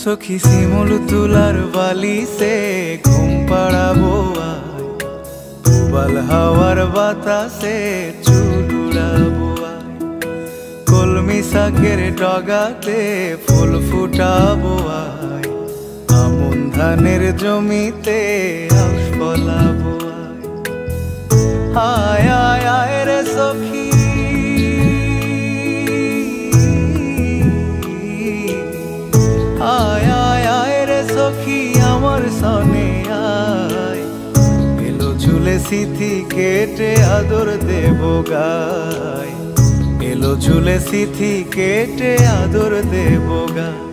सखी শিমুল তুলার বালিশে ঘুম পাড়াবো আয়, উবাল হাওয়ার বাতাসে চুল উড়াবো আয়, কলমি শাকের ডগাতে ফুল ফুটাবো আয়, আমন ধানের জমিতে আউশ ফলাবো আয়। আয় আয় রে সখী, আয় আয় আয় রে সখী আমার সনে আয়, এলো ঝুলে সিথি কেটে আদর দেব গায়, এলো ঝুলে সিথি কেটে আদর দেব গায়।